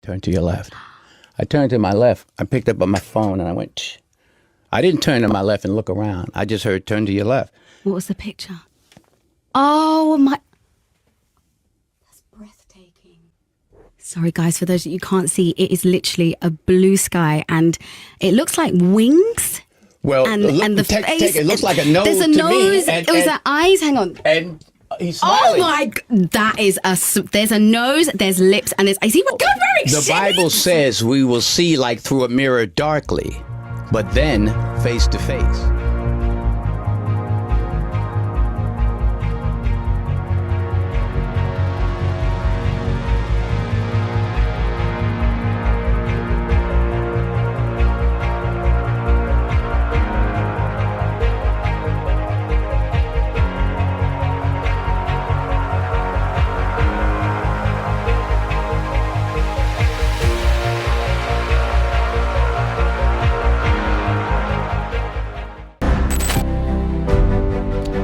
Turn to your left. I turned to my left. I picked up on my phone and I went, shh. I didn't turn to my left and look around. I just heard turn to your left. What was the picture? Oh, my. That's breathtaking. Sorry, guys, for those that you can't see, it is literally a blue sky and it looks like wings. Well, and the face. It looks like a nose. There's a to nose. Me. It was the eyes. Hang on. And he's smiling. Oh my! That is there's a nose, there's lips, and there's. I see. We're going very. The Bible says we will see like through a mirror darkly, but then face to face.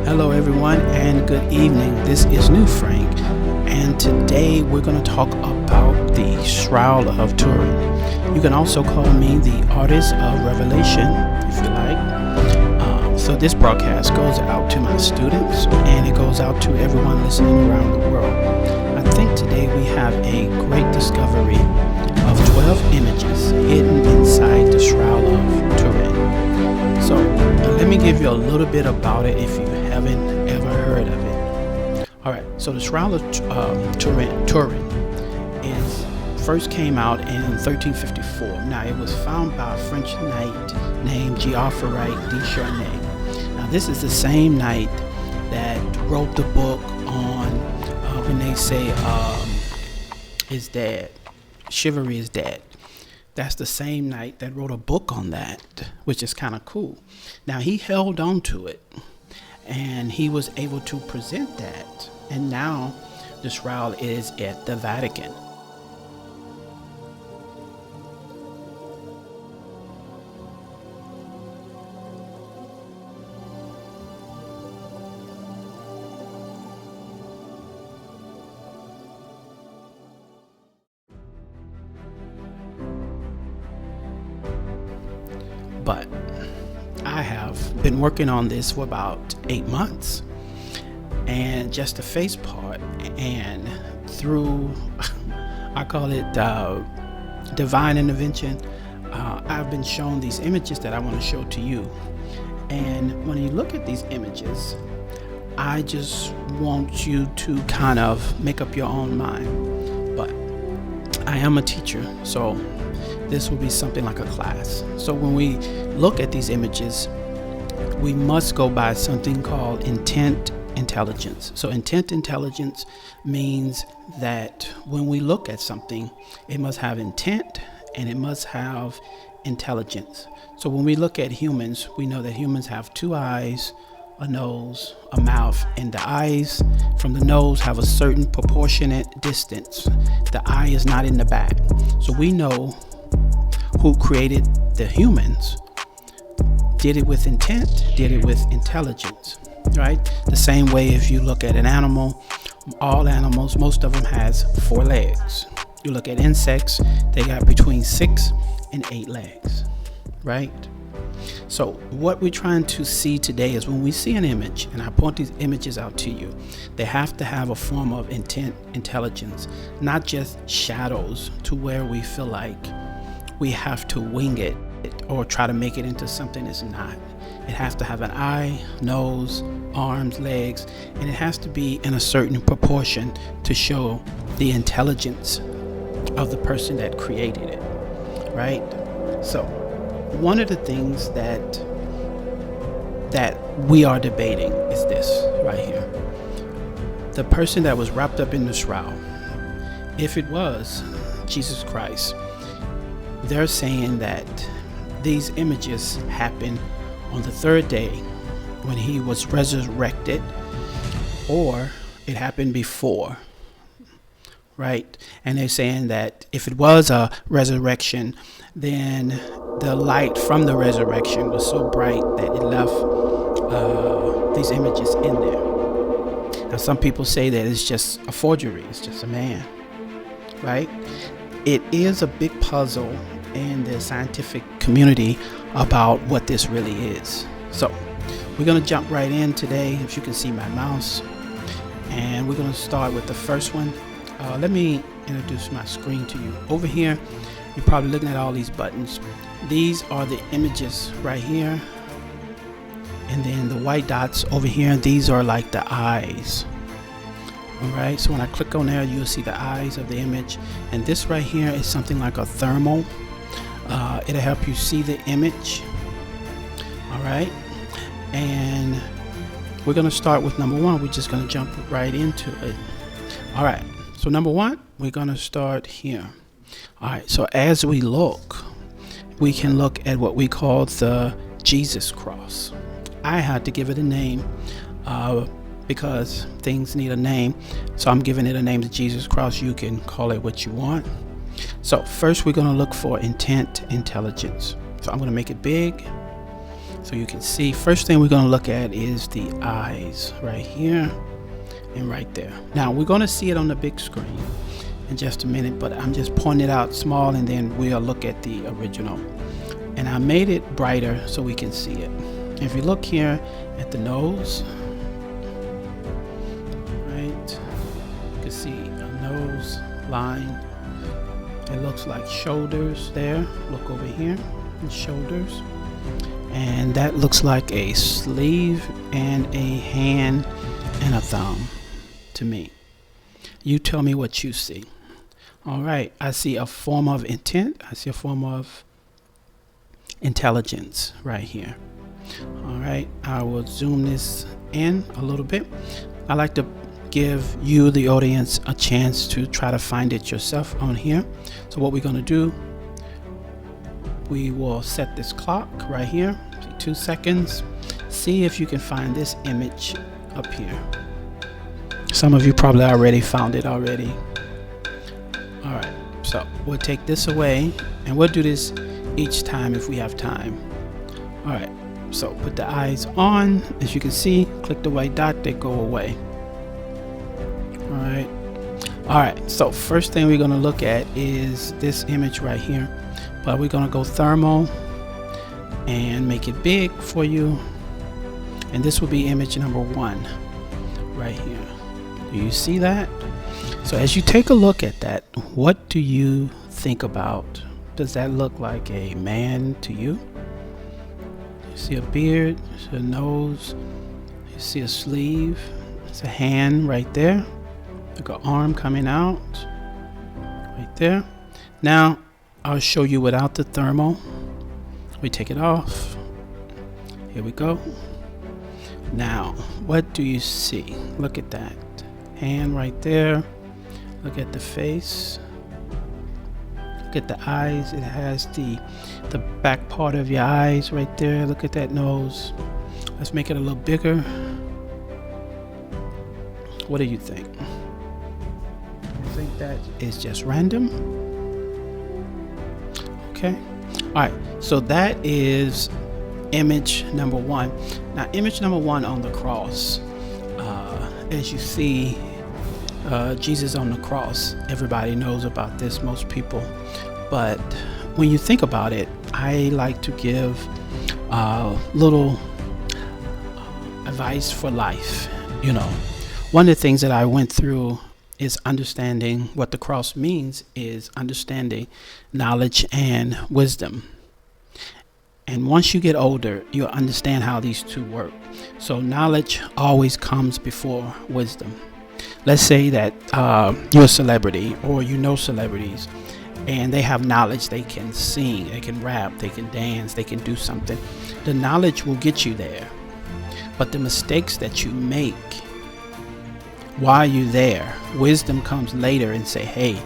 Hello everyone and good evening. This is New Frank and today we're going to talk about the Shroud of Turin. You can also call me the Artist of Revelation if you like. So this broadcast goes out to my students and it goes out to everyone listening around the world. I think today we have a great discovery of 12 images hidden inside the Shroud of Turin. So let me give you a little bit about it if you haven't ever heard of it. All right, so the Shroud of Turin first came out in 1354. Now it was found by a French knight named Geoffroy de Charnay. Now this is the same knight that wrote the book on when they say is dead, chivalry is dead. That's the same knight that wrote a book on that, which is kind of cool. Now he held on to it and he was able to present that. And now the shroud is at the Vatican. But I have been working on this for about 8 months, and just the face part, and through I call it divine intervention, I've been shown these images that I want to show to you. And when you look at these images, I just want you to kind of make up your own mind. But I am a teacher, so this will be something like a class. So when we look at these images, we must go by something called intent intelligence. So intent intelligence means that when we look at something, it must have intent and it must have intelligence. So when we look at humans, we know that humans have 2 eyes, a nose, a mouth, and the eyes from the nose have a certain proportionate distance. The eye is not in the back. So we know who created the humans, did it with intent, did it with intelligence, right? The same way if you look at an animal, all animals, most of them has 4 legs. You look at insects, they got between 6 and 8 legs, right? So what we're trying to see today is when we see an image, and I point these images out to you, they have to have a form of intent, intelligence, not just shadows to where we feel like we have to wing it or try to make it into something it's not. It has to have an eye, nose, arms, legs, and it has to be in a certain proportion to show the intelligence of the person that created it, right? So one of the things that we are debating is this right here. The person that was wrapped up in the shroud, if it was Jesus Christ, they're saying that these images happen on the 3rd day when he was resurrected, or it happened before, right? And they're saying that if it was a resurrection, then the light from the resurrection was so bright that it left these images in there. Now some people say that it's just a forgery, it's just a man, right? it is a big puzzle in the scientific community about what this really is. So we're going to jump right in today, if you can see my mouse, and we're going to start with the first one. Let me introduce my screen to you. Over here, you're probably looking at all these buttons. These are the images right here, and then the white dots over here, these are like the eyes. Alright, so when I click on there, you'll see the eyes of the image, and this right here is something like a thermal. It'll help you see the image. Alright, and we're going to start with number one. We're just going to jump right into it. Alright, so number one, we're going to start here. Alright, so as we look, we can look at what we call the Jesus cross. I had to give it a name because things need a name, so I'm giving it a name, the Jesus cross. You can call it what you want. So first we're going to look for intent, intelligence. So I'm going to make it big so you can see. First thing we're going to look at is the eyes right here and right there. Now we're going to see it on the big screen in just a minute, but I'm just pointing it out small, and then we'll look at the original. And I made it brighter so we can see it. If you look here at the nose, right, you can see a nose line. It looks like shoulders there. Look over here, and shoulders. And that looks like a sleeve and a hand and a thumb to me. You tell me what you see. All right, I see a form of intent. I see a form of intelligence right here. All right, I will zoom this in a little bit. I like to give you, the audience, a chance to try to find it yourself on here. So what we're going to do, we will set this clock right here, 2 seconds. See if you can find this image up here. Some of you probably already found it already. All right, so we'll take this away, and we'll do this each time if we have time. All right, so put the eyes on. As you can see, click the white dot, they go away. All right, so first thing we're going to look at is this image right here, but we're going to go thermal and make it big for you, and this will be image number one right here. Do you see that? So as you take a look at that, what do you think about? Does that look like a man to you? You see a beard, you see a nose, you see a sleeve, it's a hand right there, like an arm coming out right there. Now I'll show you without the thermal. We take it off. Here we go. Now what do you see? Look at that hand right there. Look at the face. Look at the eyes. It has the back part of your eyes right there. Look at that nose. Let's make it a little bigger. What do you think? You think that is just random? Okay. All right. So that is image number one. Now, image number one on the cross. As you see, Jesus on the cross. Everybody knows about this, most people. But when you think about it, I like to give little advice for life. You know, one of the things that I went through is understanding what the cross means, is understanding knowledge and wisdom. And once you get older, you'll understand how these two work. So knowledge always comes before wisdom. Let's say that you're a celebrity, or you know celebrities, and they have knowledge. They can sing, they can rap, they can dance, they can do something. The knowledge will get you there. But the mistakes that you make while you're there, wisdom comes later and say, hey,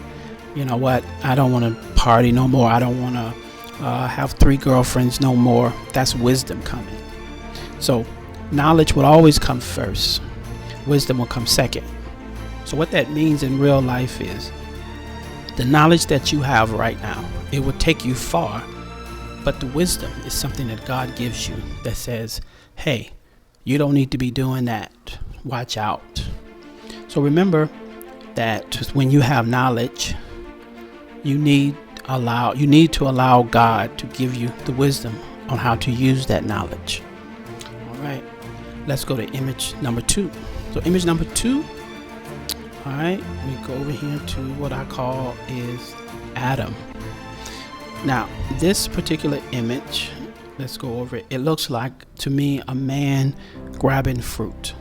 you know what? I don't want to party no more. I don't want to have 3 girlfriends no more. That's wisdom coming. So knowledge will always come first. Wisdom will come second. So what that means in real life is the knowledge that you have right now, it will take you far. But the wisdom is something that God gives you that says, hey, you don't need to be doing that. Watch out. So remember that when you have knowledge, you need to allow God to give you the wisdom on how to use that knowledge. All right, let's go to image number 2. So image number 2, all right, we go over here to what I call is Adam. Now, this particular image, let's go over it. It looks like, to me, a man grabbing fruit,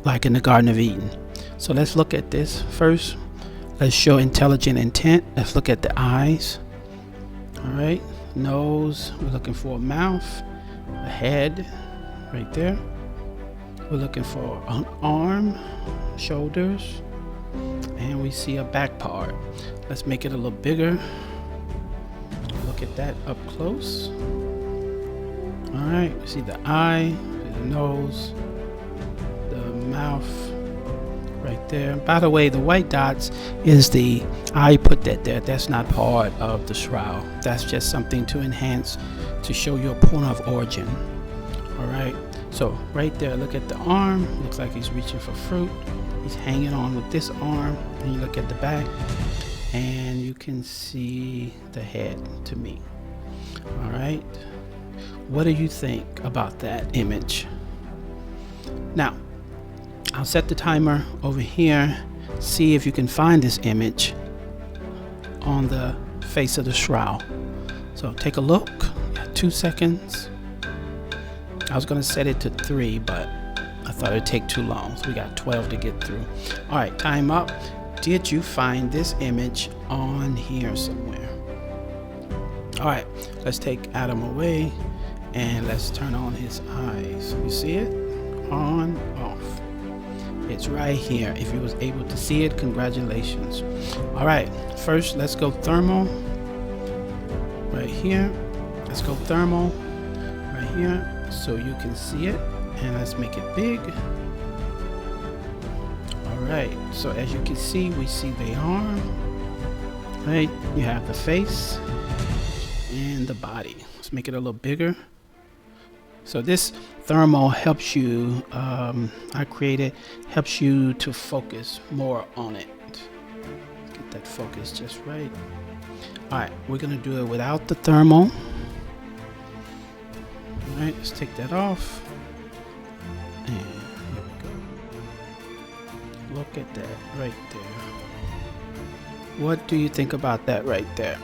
like in the Garden of Eden. So let's look at this first. Let's show intelligent intent. Let's look at the eyes. All right, nose. We're looking for a mouth, a head, right there. We're looking for an arm, shoulders, and we see a back part. Let's make it a little bigger. Look at that up close. All right, we see the eye, the nose, the mouth right there. By the way, the white dots is I put that there. That's not part of the shroud. That's just something to enhance, to show your point of origin. All right, so right there, look at the arm. Looks like he's reaching for fruit. He's hanging on with this arm. And you look at the back, and you can see the head to me. All right, what do you think about that image? Now, I'll set the timer over here. See if you can find this image on the face of the shroud. So take a look. 2 seconds. I was going to set it to 3, but I thought it'd take too long. So we got 12 to get through. All right, time up. Did you find this image on here somewhere? All right, let's take Adam away and let's turn on his eyes. You see it? On, off. It's right here. If you was able to see it, congratulations. All right, first let's go thermal. Right here. Let's go thermal. Right here. So you can see it. And let's make it big. All right. So as you can see, we see the arm. Right. You have the face and the body. Let's make it a little bigger. So this thermal helps you, I created, helps you to focus more on it. Get that focus just right. All right, we're gonna do it without the thermal. All right, let's take that off. And here we go. Look at that right there. What do you think about that right there?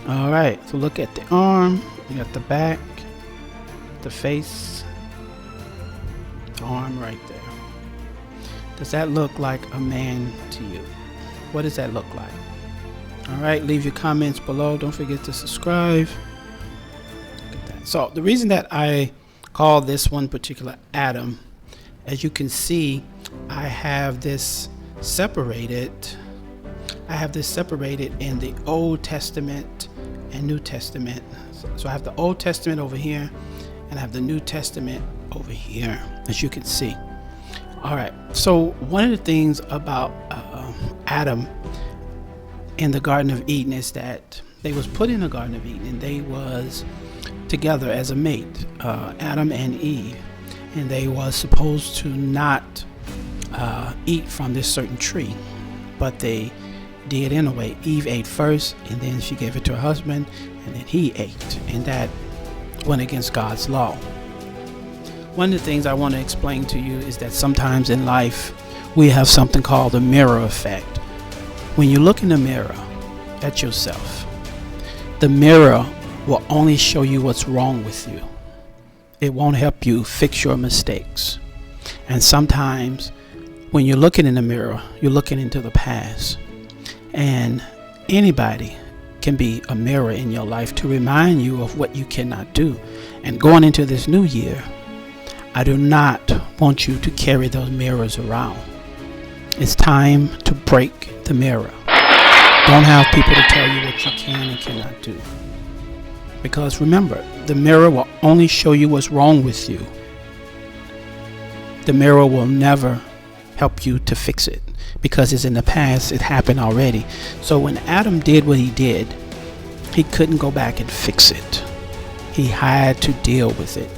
All right, so look at the arm. You got the back, the face, the arm right there. Does that look like a man to you? What does that look like? All right, leave your comments below. Don't forget to subscribe. Look at that. So the reason that I call this one particular Adam, as you can see, I have this separated. I have this separated in the Old Testament and New Testament. So I have the Old Testament over here and I have the New Testament over here, as you can see. All right, so one of the things about Adam in the Garden of Eden is that they was put in the Garden of Eden and they was together as a mate, Adam and Eve, and they was supposed to not eat from this certain tree, but they did anyway. Eve ate first, and then she gave it to her husband, and then he ate, and that went against God's law. One of the things I want to explain to you is that sometimes in life we have something called the mirror effect. When you look in the mirror at yourself, the mirror will only show you what's wrong with you. It won't help you fix your mistakes. And sometimes when you're looking in the mirror, you're looking into the past. And anybody can be a mirror in your life to remind you of what you cannot do. And going into this new year, I do not want you to carry those mirrors around. It's time to break the mirror. Don't have people to tell you what you can and cannot do. Because remember, the mirror will only show you what's wrong with you. The mirror will never help you to fix it, because it's in the past. It happened already. So when Adam did what he did, he couldn't go back and fix it. He had to deal with it,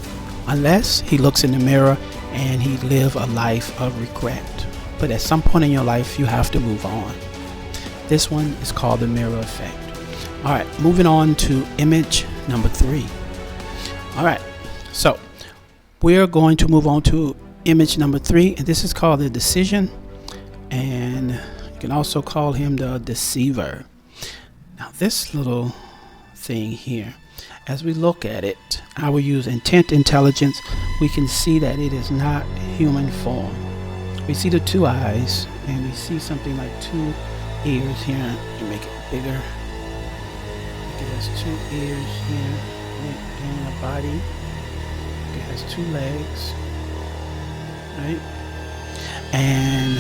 unless he looks in the mirror and he live a life of regret. But at some point in your life, you have to move on. This one is called the mirror effect. All right, moving on to image number 3. All right, so we're going to move on to image number 3, and this is called the decision, and you can also call him the deceiver. Now this little thing here, as we look at it, I will use intent intelligence. We can see that it is not human form. We see the 2 eyes, and we see something like 2 ears here. You make it bigger. It has 2 ears here and a body. It has 2 legs, right? And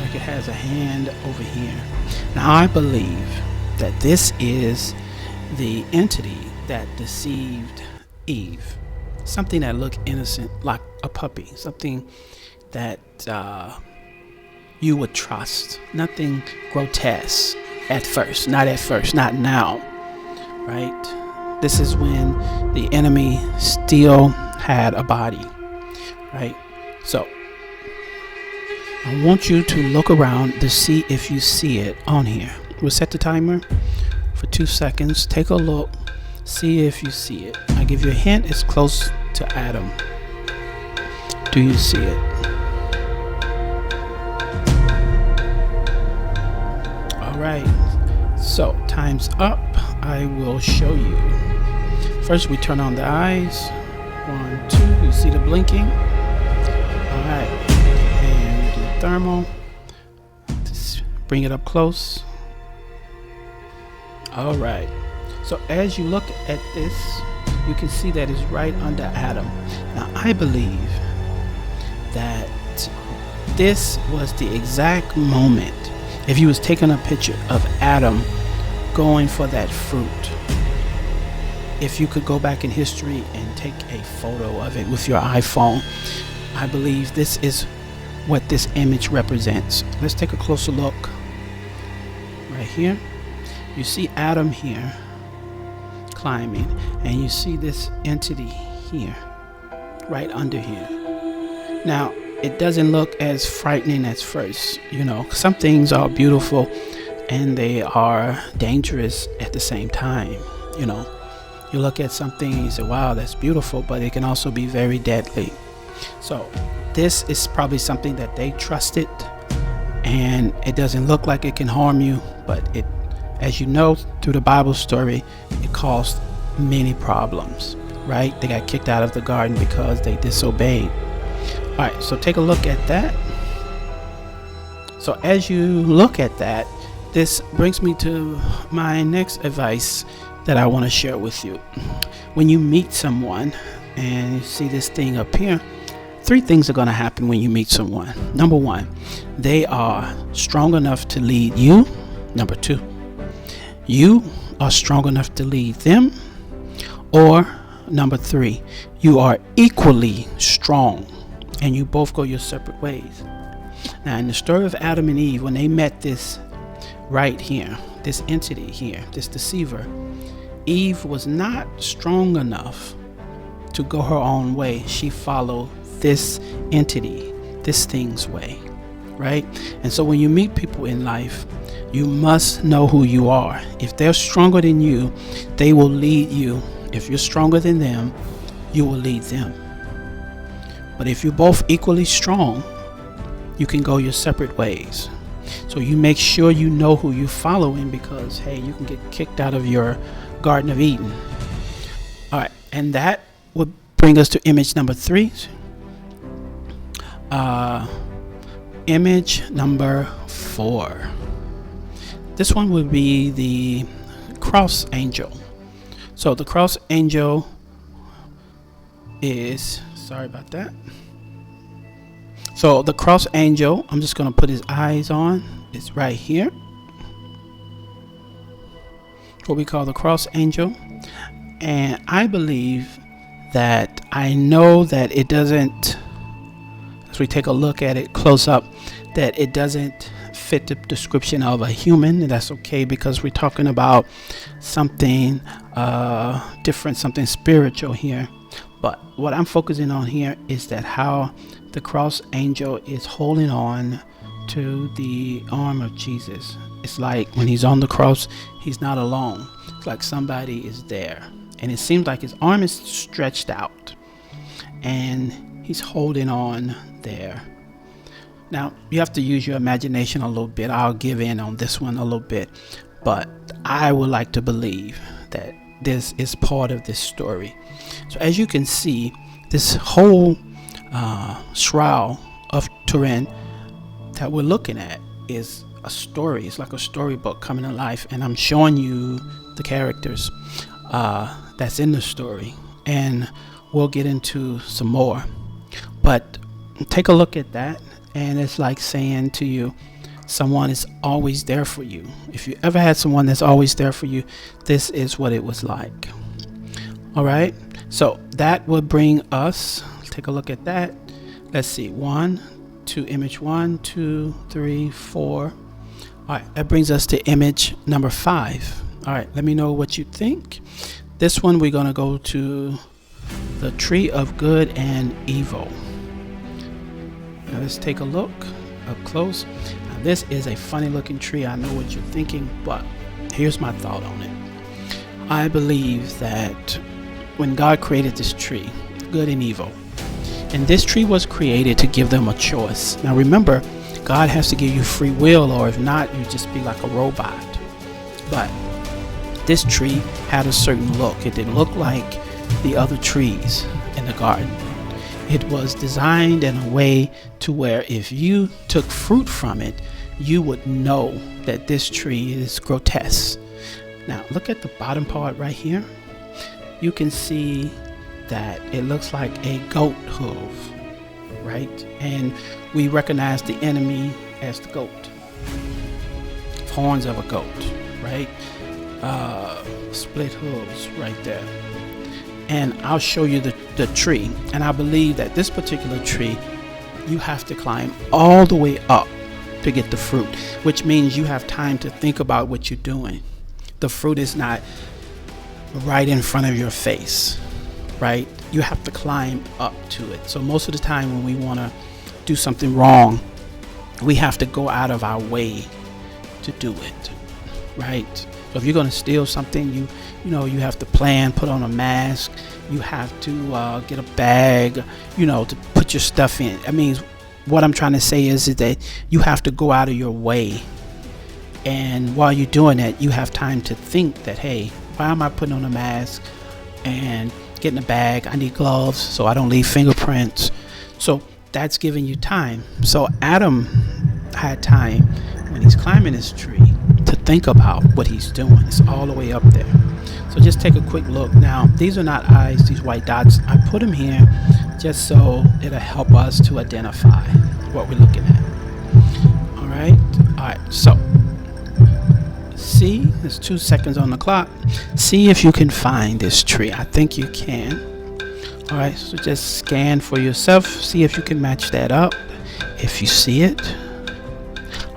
like it has a hand over here. Now I believe that this is the entity that deceived Eve. Something that looked innocent, like a puppy. Something that you would trust. Nothing grotesque at first. Not at first. Not now. Right? This is when the enemy still had a body. Right? So I want you to look around to see if you see it on here. We'll set the timer for 2 seconds. Take a look. See if you see it. I give you a hint. It's close to Adam. Do you see it? All right. So time's up. I will show you. First, we turn on the eyes. 1, 2. You see the blinking. All right. And we do thermal. Just bring it up close. All right. So as you look at this, you can see that it's right under Adam. Now I believe that this was the exact moment, if you was taking a picture of Adam going for that fruit, if you could go back in history and take a photo of it with your iPhone, I believe this is what this image represents. Let's take a closer look. Right here, you see Adam here climbing, and you see this entity here, right under here. Now, it doesn't look as frightening as first. You know, some things are beautiful and they are dangerous at the same time. You know, you look at something and you say, wow, that's beautiful, but it can also be very deadly. So this is probably something that they trusted, and it doesn't look like it can harm you, but it, as you know through the Bible story, it caused many problems, right? They got kicked out of the garden because they disobeyed. All right, so take a look at that. So as you look at that, this brings me to my next advice that I want to share with you. When you meet someone and you see this thing up here, 3 things are going to happen when you meet someone. Number 1, they are strong enough to lead you. Number 2, you are strong enough to lead them. Or number 3, you are equally strong and you both go your separate ways. Now in the story of Adam and Eve, when they met this right here, this entity here, this deceiver, Eve was not strong enough to go her own way. She followed this entity, this thing's way, right? And so when you meet people in life, you must know who you are. If they're stronger than you, they will lead you. If you're stronger than them, you will lead them. But if you're both equally strong, you can go your separate ways. So you make sure you know who you're following, because hey, you can get kicked out of your Garden of Eden. All right, and that would bring us to image number 3. Image number 4. This one would be the cross angel. So the cross angel is, sorry about that. So the cross angel, I'm just going to put his eyes on. It's right here. What we call the cross angel. And I believe that, I know that it doesn't, as we take a look at it close up, that it doesn't fit the description of a human. And that's okay, because we're talking about something different, something spiritual here. But what I'm focusing on here is that how the cross angel is holding on to the arm of Jesus. It's like when he's on the cross, he's not alone. It's like somebody is there. And it seems like his arm is stretched out and he's holding on there. Now, you have to use your imagination a little bit. I'll give in on this one a little bit. But I would like to believe that this is part of this story. So as you can see, this whole Shroud of Turin that we're looking at is a story. It's like a storybook coming to life, and I'm showing you the characters that's in the story, and we'll get into some more. But take a look at that, and it's like saying to you, someone is always there for you. If you ever had someone that's always there for you, this is what it was like. All right, so that would bring us, take a look at that. Let's see, image 1, 2, 3, 4. All right, that brings us to image number 5. All right, let me know what you think. This one, we're going to go to the tree of good and evil. Now let's take a look up close. Now, this is a funny looking tree. I know what you're thinking, but here's my thought on it. I believe that when God created this tree, good and evil, and this tree was created to give them a choice. Now remember, God has to give you free will, or if not, you just be like a robot. But this tree had a certain look. It didn't look like the other trees in the garden. It was designed in a way to where if you took fruit from it, you would know that this tree is grotesque. Now look at the bottom part right here. You can see that it looks like a goat hoof, right? And we recognize the enemy as the goat, horns of a goat, right? Split hooves right there. And I'll show you the tree. And I believe that this particular tree, you have to climb all the way up to get the fruit, which means you have time to think about what you're doing. The fruit is not right in front of your face, right? You have to climb up to it. So most of the time when we want to do something wrong, we have to go out of our way to do it, right? So if you're going to steal something, you have to plan, put on a mask. You have to get a bag, to put your stuff in. I mean, what I'm trying to say is that you have to go out of your way. And while you're doing it, you have time to think that, hey, why am I putting on a mask and getting a bag? I need gloves so I don't leave fingerprints. So that's giving you time. So Adam had time when he's climbing this tree to think about what he's doing. It's all the way up there. So just take a quick look. Now, these are not eyes, these white dots. I put them here just so it'll help us to identify what we're looking at. All right, so see, there's 2 seconds on the clock. See if you can find this tree. I think you can. All right, so just scan for yourself. See if you can match that up. If you see it.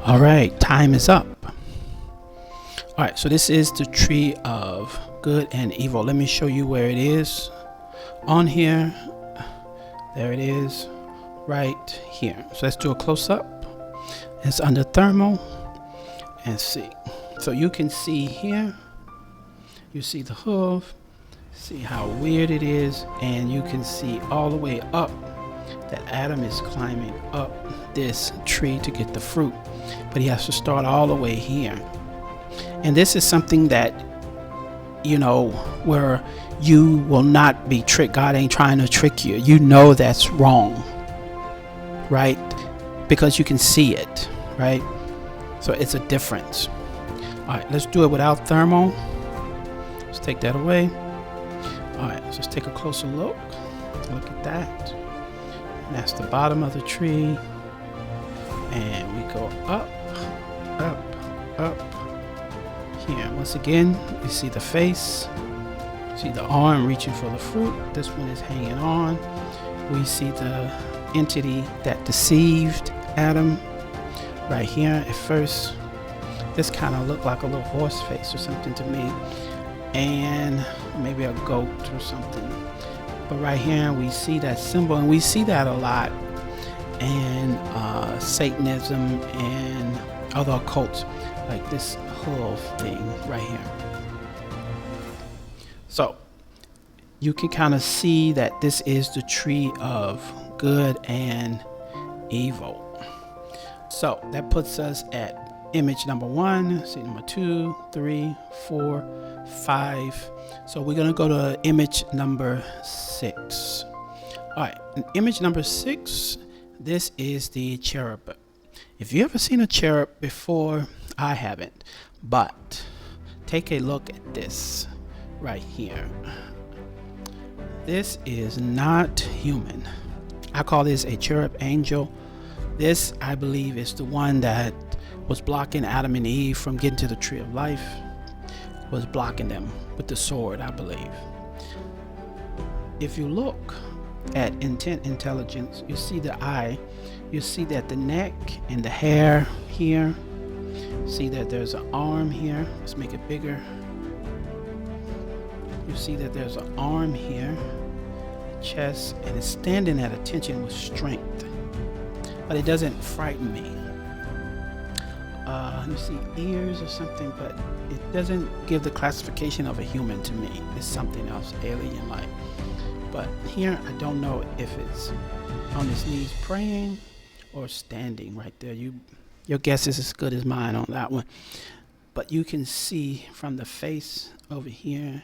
All right, time is up. All right, so this is the tree of good and evil. Let me show you where it is on here. There it is right here. So let's do a close-up. It's under thermal and see. So you can see here, you see the hoof, see how weird it is, and you can see all the way up that Adam is climbing up this tree to get the fruit, but he has to start all the way here. And this is something that, where you will not be tricked. God ain't trying to trick you. You know that's wrong, right? Because you can see it, right? So it's a difference. All right, let's do it without thermal. Let's take that away. All right, let's just take a closer look. Look at that. And that's the bottom of the tree. And we go up, up, up. Here, once again, you see the face. See the arm reaching for the fruit. This one is hanging on. We see the entity that deceived Adam right here at first. This kind of looked like a little horse face or something to me, and maybe a goat or something. But right here we see that symbol, and we see that a lot and Satanism and other occults, like this whole thing right here. So you can kind of see that this is the tree of good and evil. So that puts us at image number 1, see number 2, 3, 4, 5. So we're going to go to image number 6. All right, image number 6, this is the cherub. If you ever seen a cherub before, I haven't, but take a look at this right here. This is not human. I call this a cherub angel. This, I believe, is the one that was blocking Adam and Eve from getting to the tree of life, was blocking them with the sword, I believe. If you look at intelligence, you see the eye, you see that the neck and the hair here, see that there's an arm here. Let's make it bigger. You see that there's an arm here, chest, and it's standing at attention with strength, but it doesn't frighten me. You see ears or something, but it doesn't give the classification of a human to me. It's something else, alien-like. But here, I don't know if it's on his knees praying or standing right there. Your guess is as good as mine on that one. But you can see from the face over here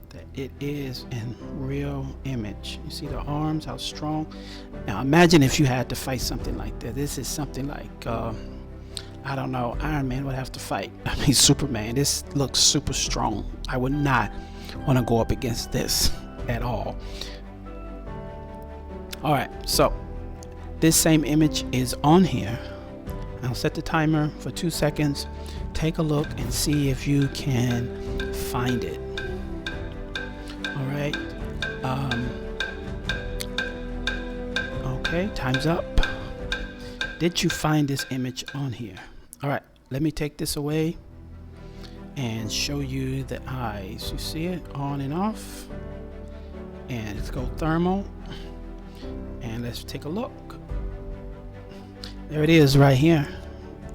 that it is in real image. You see the arms, how strong. Now imagine if you had to fight something like that. This is something like, I don't know, Iron Man would have to fight. I mean, Superman. This looks super strong. I would not want to go up against this at all. All right, so this same image is on here. I'll set the timer for 2 seconds. Take a look and see if you can find it. All right. Okay, time's up. Did you find this image on here? All right, let me take this away and show you the eyes. You see it on and off. And let's go thermal. And let's take a look. There it is right here.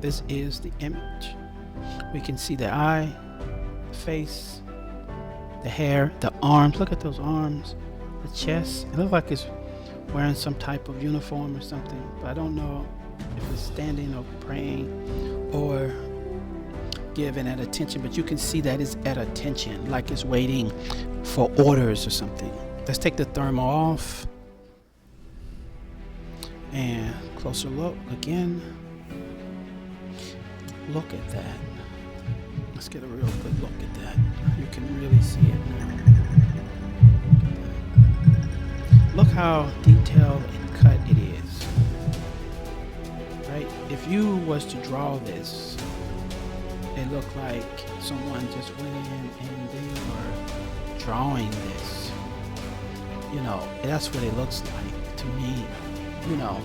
This is the image. We can see the eye, the face, the hair, the arms. Look at those arms, the chest. It looks like it's wearing some type of uniform or something, but I don't know if it's standing or praying or giving at attention, but you can see that it's at attention, like it's waiting for orders or something. Let's take the thermal off and closer look again. Look at that. Let's get a real good look at that. You can really see it now. Look how detailed and cut it is. Right? If you was to draw this, it looked like someone just went in and they were drawing this. You know, that's what it looks like to me. You know.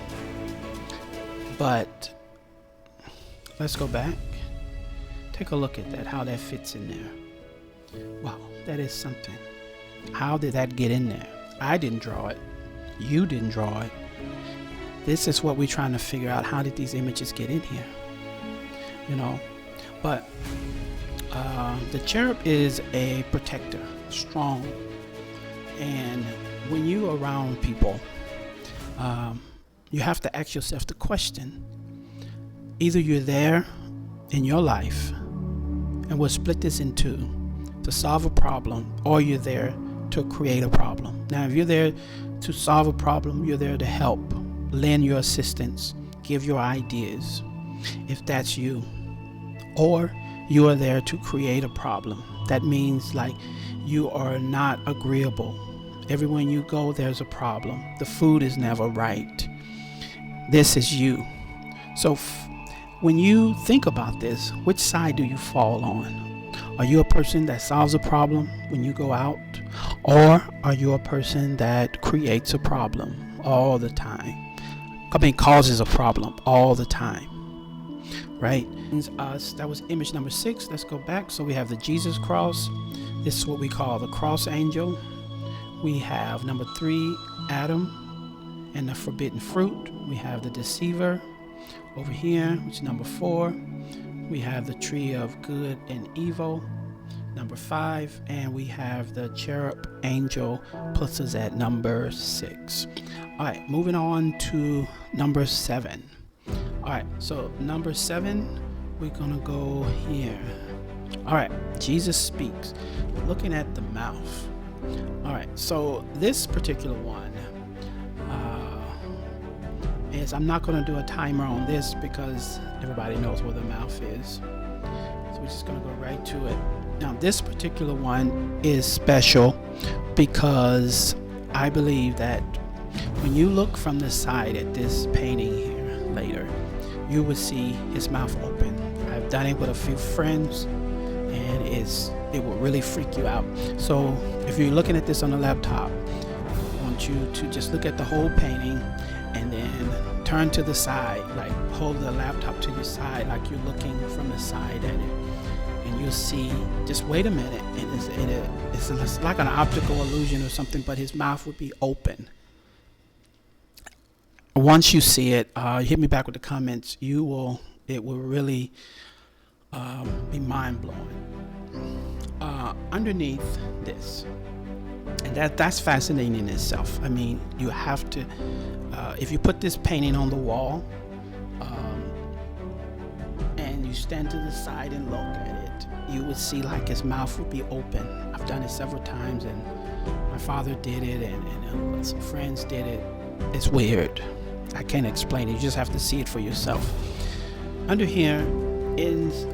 But let's go back. Take a look at that, how that fits in there. Wow, that is something. How did that get in there? I didn't draw it. You didn't draw it. This is what we're trying to figure out. How did these images get in here? You know, but the cherub is a protector, strong. And when you around people, you have to ask yourself the question. Either you're there in your life, and we'll split this in two, to solve a problem, or you're there to create a problem. Now, if you're there to solve a problem, you're there to help, lend your assistance, give your ideas, if that's you. Or you are there to create a problem. That means like you are not agreeable. Everywhere you go, there's a problem. The food is never right. This is you. So when you think about this, which side do you fall on? Are you a person that solves a problem when you go out? Or are you a person that creates a problem all the time? I mean, causes a problem all the time, right? That was image number 6. Let's go back. So we have the Jesus cross. This is what we call the cross angel. We have number 3, Adam. and the forbidden fruit. We have the deceiver over here, which is number 4. We have the tree of good and evil, number 5, and we have the cherub angel, puts us at number 6. All right, moving on to number 7. All right, so number 7, we're gonna go here. All right, Jesus speaks, looking at the mouth. All right, so this particular one is, I'm not going to do a timer on this because everybody knows where the mouth is. So we're just going to go right to it. Now, this particular one is special because I believe that when you look from the side at this painting here later, you will see his mouth open. I've done it with a few friends, and it will really freak you out. So if you're looking at this on the laptop, I want you to just look at the whole painting and then turn to the side, like hold the laptop to your side like you're looking from the side at it, and you'll see, just wait a minute, and it's like an optical illusion or something, but his mouth would be open. Once you see it, hit me back with the comments. It will really be mind-blowing. Underneath this, and that's fascinating in itself. I mean, you have to, if you put this painting on the wall, and you stand to the side and look at it, you would see like his mouth would be open. I've done it several times, and my father did it, and some friends did it. It's weird. I can't explain it. You just have to see it for yourself. Under here,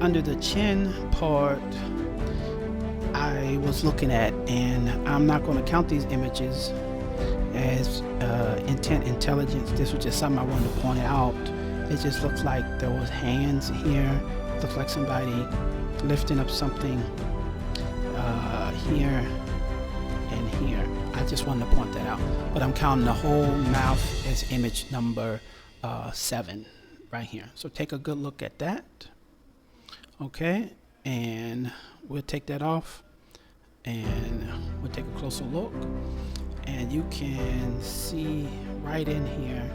under the chin part, I was looking at, and I'm not going to count these images as intelligence. This was just something I wanted to point out. It just looks like there was hands here. It looks like somebody lifting up something here and here. I just wanted to point that out. But I'm counting the whole mouth as image number 7 right here. So take a good look at that. Okay, and we'll take that off, and we'll take a closer look, and you can see right in here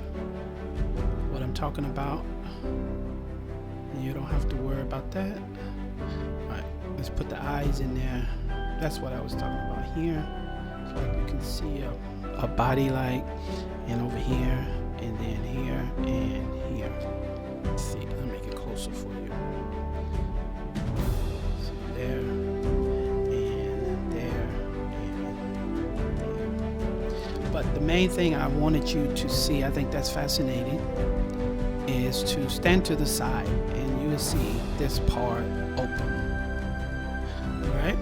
what I'm talking about. You don't have to worry about that. All right, let's put the eyes in there. That's what I was talking about here. So you can see a body like, and over here, and then here, and here. Let's see, let me make it closer for you. There, and there, and there. But the main thing I wanted you to see, I think that's fascinating, is to stand to the side and you will see this part open. Alright?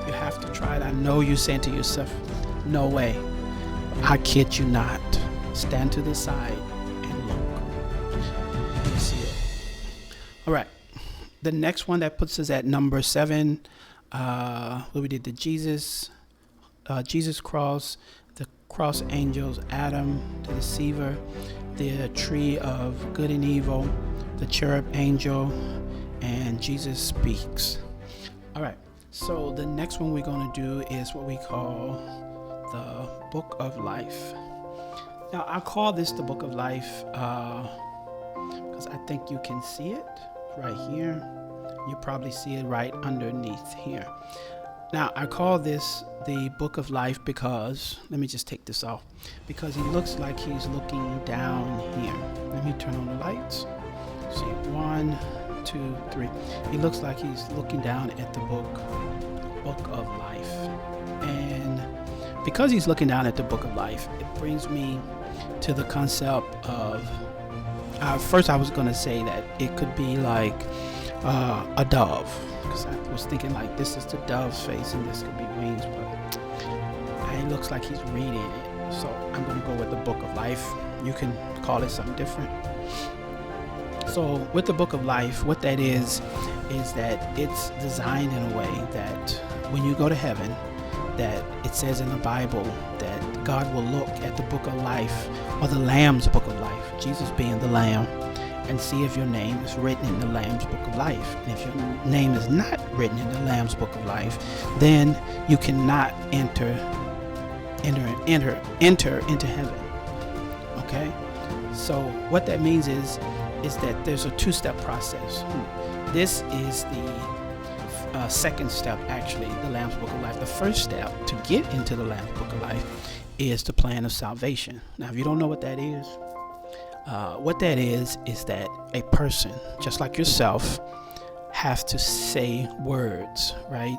You have to try it. I know you're saying to yourself, no way. I kid you not. Stand to the side and look. You see it. Alright. The next one that puts us at number 7, we did the Jesus cross, the cross angels, Adam, the deceiver, the tree of good and evil, the cherub angel, and Jesus speaks. All right, so the next one we're going to do is what we call the Book of Life. Now, I call this the Book of Life because I think you can see it right here. You probably see it right underneath here. Now, I call this the Book of Life because, let me just take this off, because he looks like he's looking down here. Let me turn on the lights. See, 1, 2, 3. He looks like he's looking down at the book of life. And because he's looking down at the Book of Life, it brings me to the concept of, first I was going to say that it could be like a dove, because I was thinking like this is the dove's face and this could be wings, but it looks like he's reading it. So I'm going to go with the Book of Life. You can call it something different. So with the Book of Life, what that is that it's designed in a way that when you go to heaven, that it says in the Bible that God will look at the Book of Life, or the Lamb's Book of Life, Jesus being the Lamb, and see if your name is written in the Lamb's Book of Life. And if your name is not written in the Lamb's Book of Life, then you cannot enter into heaven. Okay, so what that means is that there's a two-step process. This is the second step, actually, the Lamb's Book of Life. The first step to get into the Lamb's Book of Life is the plan of salvation. Now, if you don't know what that is that a person, just like yourself, have to say words, right?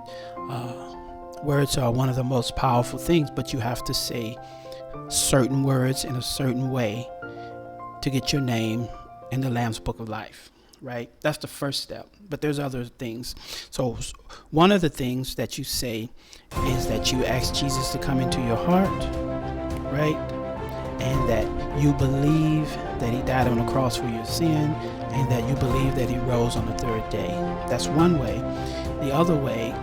Words are one of the most powerful things, but you have to say certain words in a certain way to get your name in the Lamb's Book of Life, right? That's the first step, but there's other things. So one of the things that you say is that you ask Jesus to come into your heart, right? And that you believe that he died on the cross for your sin, and that you believe that he rose on the third day. That's one way. The other way,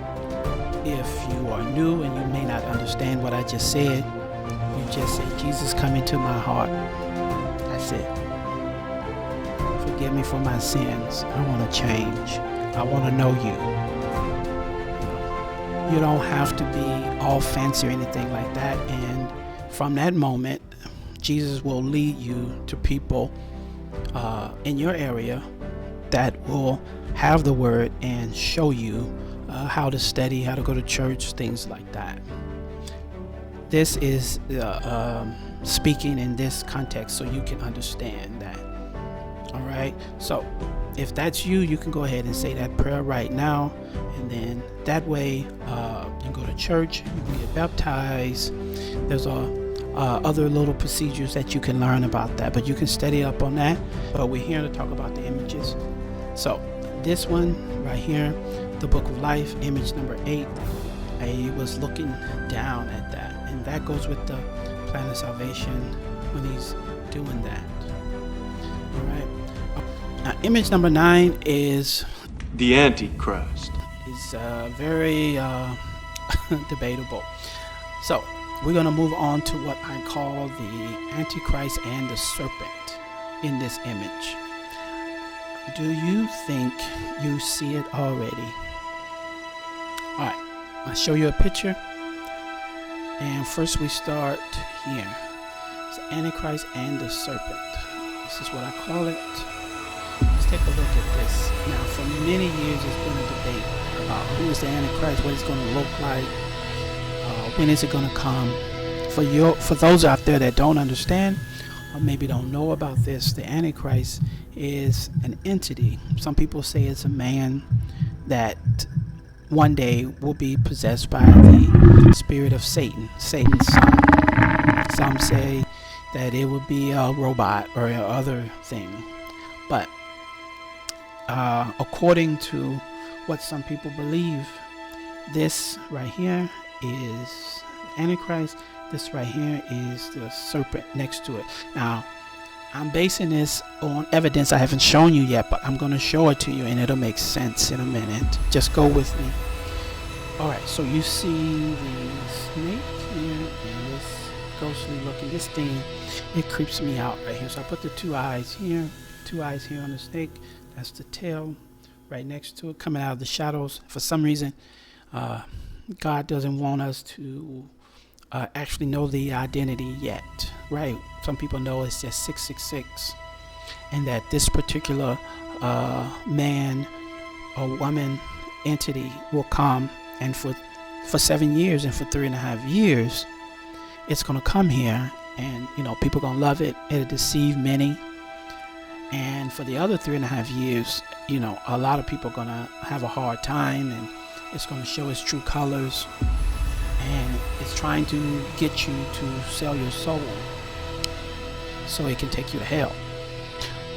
if you are new and you may not understand what I just said, you just say, Jesus, come into my heart. That's it. Forgive me for my sins. I want to change. I want to know you. You don't have to be all fancy or anything like that. And from that moment, Jesus will lead you to people in your area that will have the word and show you how to study, how to go to church, things like that. This is speaking in this context so you can understand that. All right. So if that's you, you can go ahead and say that prayer right now. And then that way you can go to church, you can get baptized. There's other little procedures that you can learn about that, but you can study up on that. But we're here to talk about the images. So this one right here, the Book of Life, image number 8, I was looking down at that, and that goes with the plan of salvation when he's doing that. All right. Now, image number 9 is the Antichrist. Is very debatable. So we're going to move on to what I call the Antichrist and the serpent in this image. Do you think you see it already? All right, I'll show you a picture. And first we start here. It's Antichrist and the serpent. This is what I call it. Let's take a look at this. Now, for many years, it's been a debate about who is the Antichrist, what it's going to look like, when is it going to come. For those out there that don't understand or maybe don't know about this, the Antichrist is an entity. Some people say it's a man that one day will be possessed by the spirit of Satan, Satan's son. Some say that it would be a robot or other thing. But according to what some people believe, this right here is Antichrist. This right here is the serpent next to it. Now, I'm basing this on evidence I haven't shown you yet, but I'm going to show it to you and it'll make sense in a minute. Just go with me. Alright, so you see the snake here and this ghostly looking, this thing, it creeps me out right here. So I put the two eyes here on the snake. That's the tail right next to it, coming out of the shadows. For some reason, God doesn't want us to actually know the identity yet, right? Some people know it's just 666, and that this particular man or woman entity will come, and for 7 years and for 3.5 years, it's going to come here, and people are going to love it. It'll deceive many, and for the other 3.5 years, a lot of people are going to have a hard time, and it's going to show its true colors. And it's trying to get you to sell your soul so it can take you to hell.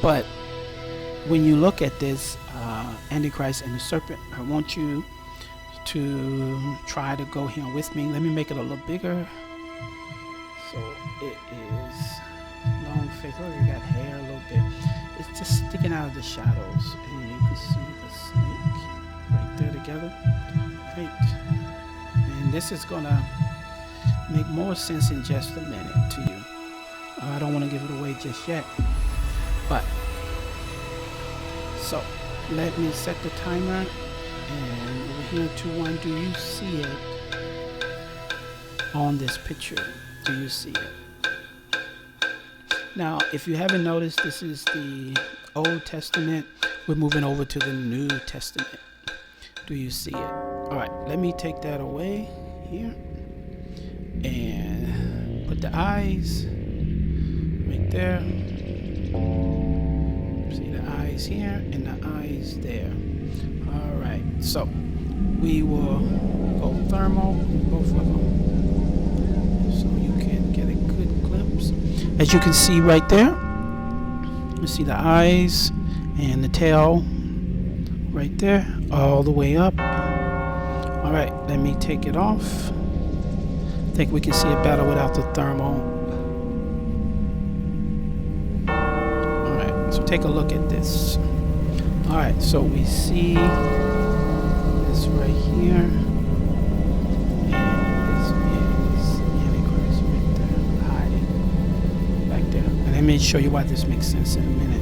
But when you look at this Antichrist and the serpent, I want you to try to go here with me. Let me make it a little bigger. So it is long face. Oh, you got hair a little bit. It's just sticking out of the shadows. And you can see the snake right there together. Right. And this is going to make more sense in just a minute to you. I don't want to give it away just yet. But, so, let me set the timer. And over here, 2-1, do you see it on this picture? Do you see it? Now, if you haven't noticed, this is the Old Testament. We're moving over to the New Testament. Do you see it? All right, let me take that away here and put the eyes right there. See the eyes here and the eyes there. All right, so we will go thermal, both of them, so you can get a good glimpse. As you can see right there, you see the eyes and the tail right there, all the way up. All right, let me take it off. I think we can see it better without the thermal. All right, so take a look at this. All right, so we see this right here. Let me show you why this makes sense in a minute.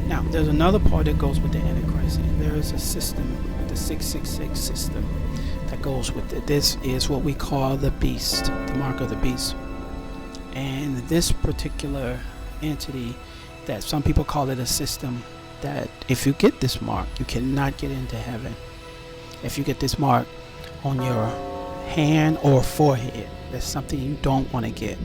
Now, there's another part that goes with the Antichrist. There is a system, the 666 system, that goes with it. This is what we call the beast, the mark of the beast. And this particular entity, that some people call it a system, that if you get this mark, you cannot get into heaven. If you get this mark on your hand or forehead, that's something you don't want to get.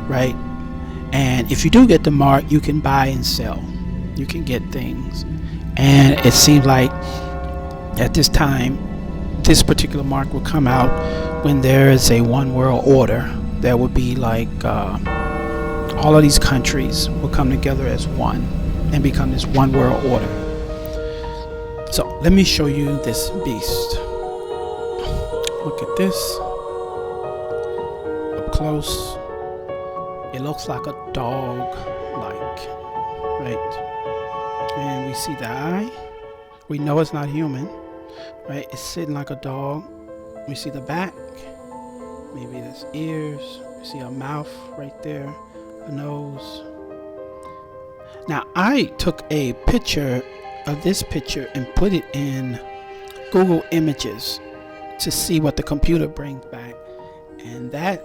Right? And if you do get the mark, you can buy and sell. You can get things. And it seems like at this time, this particular mark will come out when there is a one world order. There will be like all of these countries will come together as one and become this one world order. So let me show you this beast. Look at this up close. It looks like a dog, right? And we see the eye. We know it's not human, right? It's sitting like a dog. We see the back. Maybe there's ears. We see a mouth right there, a nose. Now, I took a picture of this picture and put it in Google Images to see what the computer brings back. And that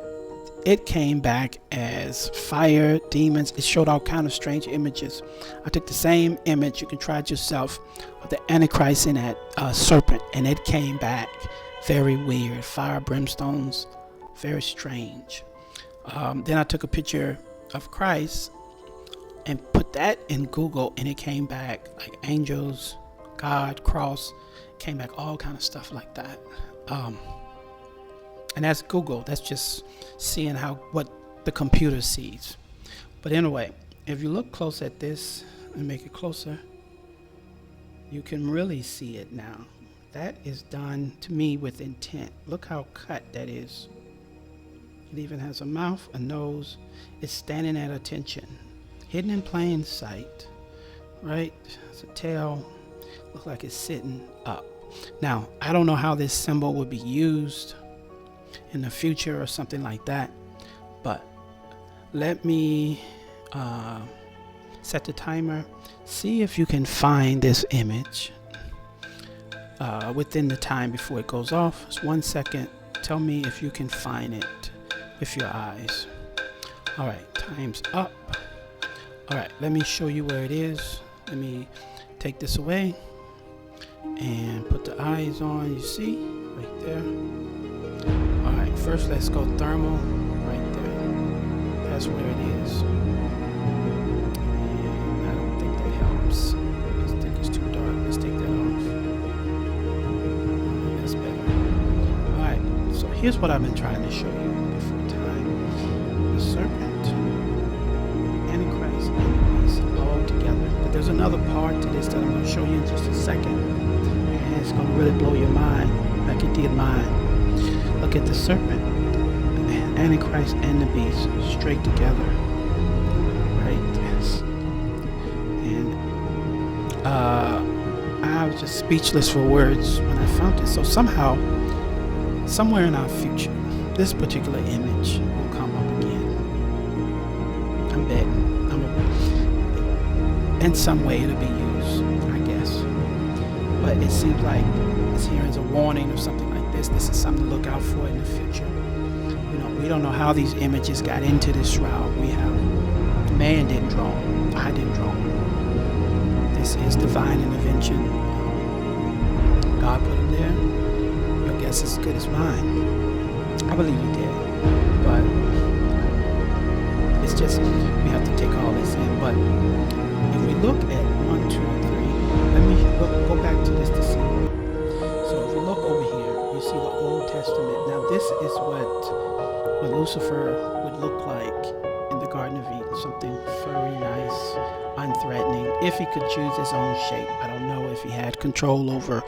it came back as fire, demons. It showed all kind of strange images. I took the same image, you can try it yourself, of the Antichrist in that serpent, and it came back very weird. Fire, brimstones, very strange. Then I took a picture of Christ and put that in Google, and it came back like angels, God, cross, came back all kind of stuff like that. And that's Google. That's just seeing what the computer sees. But anyway, if you look close at this and make it closer, you can really see it now. That is done to me with intent. Look how cut that is. It even has a mouth, a nose. It's standing at attention, hidden in plain sight, right? It's a tail. Looks like it's sitting up. Now, I don't know how this symbol would be used in the future or something like that, but let me set the timer. See if you can find this image within the time before it goes off. It's 1 second. Tell me if you can find it with your eyes. All right, time's up. All right, let me show you where it is. Let me take this away and put the eyes on. You see right there. All right, first let's go thermal right there. That's where it is. And I don't think that helps. I think it's too dark. Let's take that off. That's better. All right, so here's what I've been trying to show you before time. The serpent, Antichrist, and the beast all together. But there's another part to this that I'm going to show you in just a second. And it's going to really blow your mind like it did mine. Look at the serpent, Antichrist, and the beast straight together. Right? Yes. And I was just speechless for words when I found it. So somehow, somewhere in our future, this particular image will come up again. I'm betting. In some way it'll be used, I guess. But it seems like it's here as a warning or something like this. This is something to look out for in the future. We don't know how these images got into this shroud. Man didn't draw them. I didn't draw them. This is divine intervention. God put them there. Your guess is as good as mine. I believe He did. But it's just, we have to take all this in. But if we look at 1, 2, and 3, let me go back to this to see. So if we look over here, you see the Old Testament. Now this is what Lucifer would look like in the Garden of Eden. Something furry, nice, unthreatening. If he could choose his own shape. I don't know if he had control over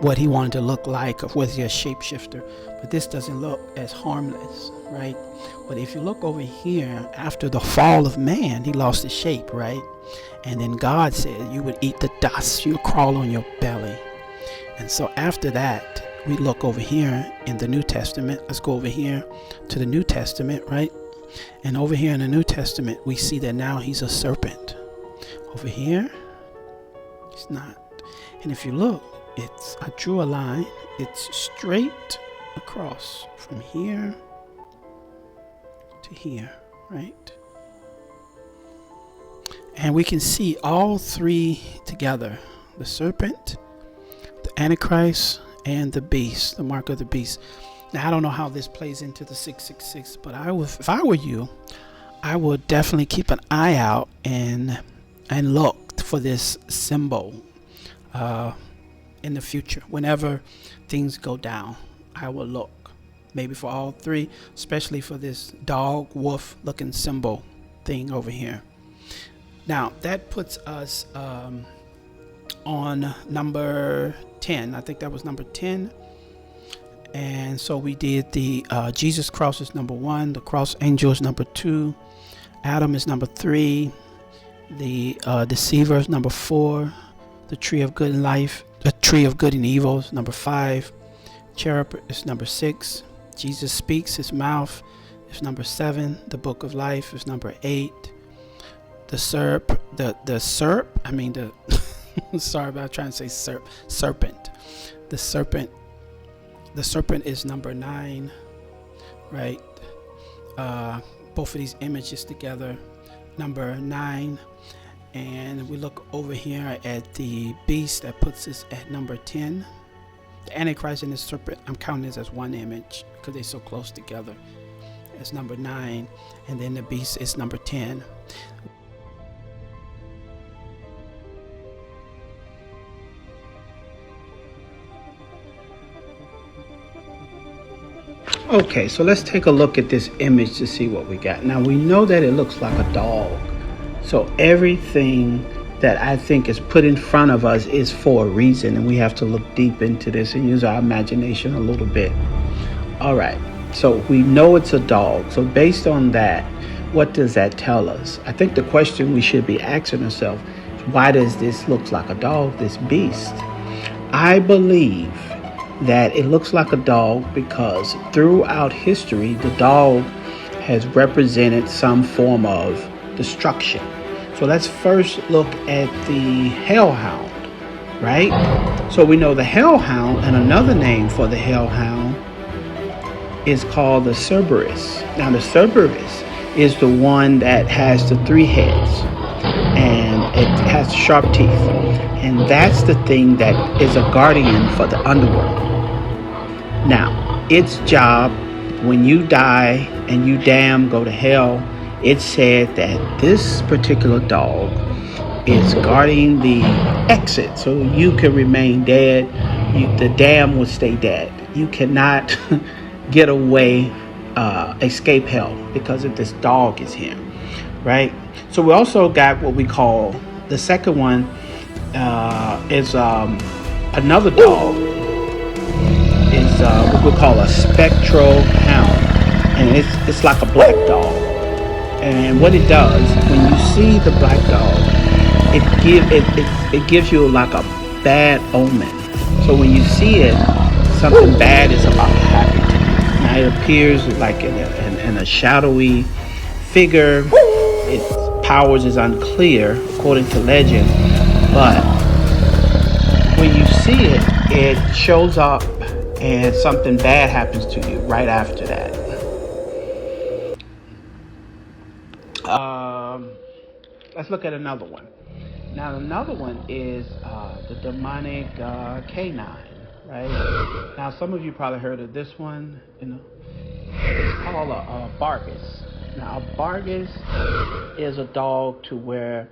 what he wanted to look like, or was he a shapeshifter. But this doesn't look as harmless, right? But if you look over here, after the fall of man, he lost his shape, right? And then God said you would eat the dust, you would crawl on your belly. And so after that, we look over here in the New Testament. Let's go over here to the New Testament, right? And over here in the New Testament, we see that now he's a serpent. Over here, he's not. And if you look, I drew a line. It's straight across from here to here, right? And we can see all three together: the serpent, the Antichrist, and the beast, the mark of the beast. Now, I don't know how this plays into the 666, but if I were you, I would definitely keep an eye out and look for this symbol in the future. Whenever things go down, I will look. Maybe for all three, especially for this dog, wolf looking symbol thing over here. Now, that puts us on number 10. I think that was number 10. And so we did the Jesus cross is number 1, the cross angel is number 2, Adam is number 3, the deceiver is number 4, the tree of good and life, the tree of good and evil is number 5, cherub is number 6, Jesus speaks, his mouth is number 7, the book of life is number 8, the serp, sorry about trying to say serpent. The serpent is number 9, right? Both of these images together, number 9. And we look over here at the beast, that puts us at number 10. The Antichrist and the serpent, I'm counting this as one image because they're so close together. It's number 9. And then the beast is number 10. Okay, so let's take a look at this image to see what we got. Now, we know that it looks like a dog. So everything that I think is put in front of us is for a reason, and we have to look deep into this and use our imagination a little bit. All right, so we know it's a dog. So based on that, what does that tell us? I think the question we should be asking ourselves is, why does this look like a dog, this beast? I believe that it looks like a dog because throughout history, the dog has represented some form of destruction. So let's first look at the hellhound, right? So we know the hellhound, and another name for the hellhound is called the Cerberus. Now, the Cerberus is the one that has the 3 heads and it has sharp teeth. And that's the thing that is a guardian for the underworld. Now, its job, when you die and you damn go to hell, it's said that this particular dog is guarding the exit, so you can remain dead. The damn will stay dead. You cannot get away, escape hell, because of this dog is here, right? So we also got what we call, the second one is another dog. Is what we call a spectral hound, and it's like a black dog. And what it does, when you see the black dog, it gives you like a bad omen. So when you see it, something bad is about to happen to you. Now, it appears like in a shadowy figure. Its powers is unclear according to legend, but when you see it, it shows up and something bad happens to you right after that. Let's look at another one. Now, another one is the demonic canine, right? Now, some of you probably heard of this one. It's called a Bargus. Now, a Bargus is a dog to where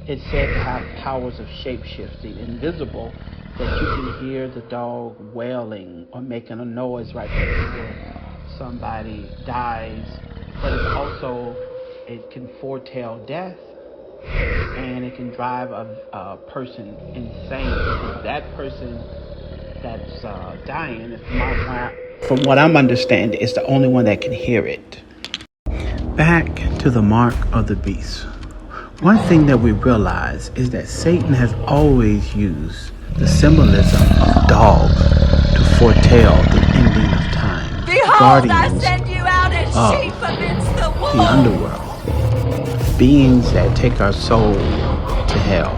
it's said to have powers of shape-shifting, invisible, that you can hear the dog wailing or making a noise right before somebody dies. But it's also, it can foretell death, and it can drive a person insane. Because that person that's dying, from what I'm understanding, is the only one that can hear it. Back to the mark of the beast. One thing that we realize is that Satan has always used the symbolism of dog to foretell the ending of time. Behold, Guardians I send you out as of sheep amidst the wolves. the underworld, beings that take our soul to hell.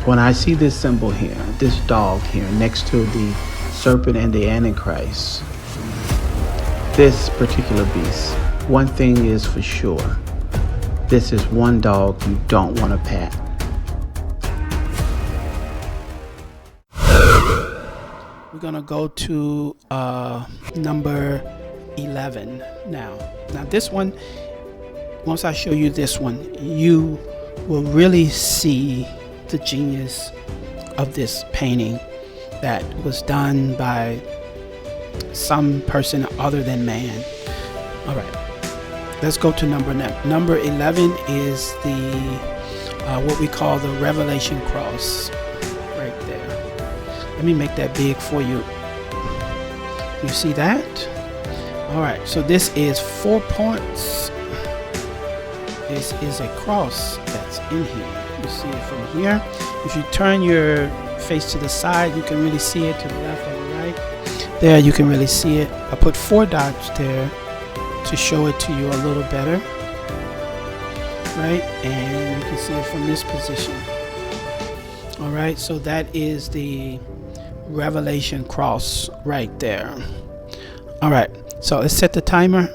When I see this symbol here, this dog here next to the serpent and the Antichrist, this particular beast, one thing is for sure. This is one dog you don't want to pat. We're going to go to number 11 now. Now this one, once I show you this one, you will really see the genius of this painting that was done by some person other than man. All right. Let's go to number 11 is the what we call the Revelation cross right there. Let me make that big for you. You see that? All right, so this is 4 points. This is a cross that's in here. You see it from here. If you turn your face to the side, you can really see it, to the left or the right. There you can really see it. I put 4 dots there to show it to you a little better, right? And you can see it from this position. All right, so that is the Revelation cross right there. All right, so let's set the timer.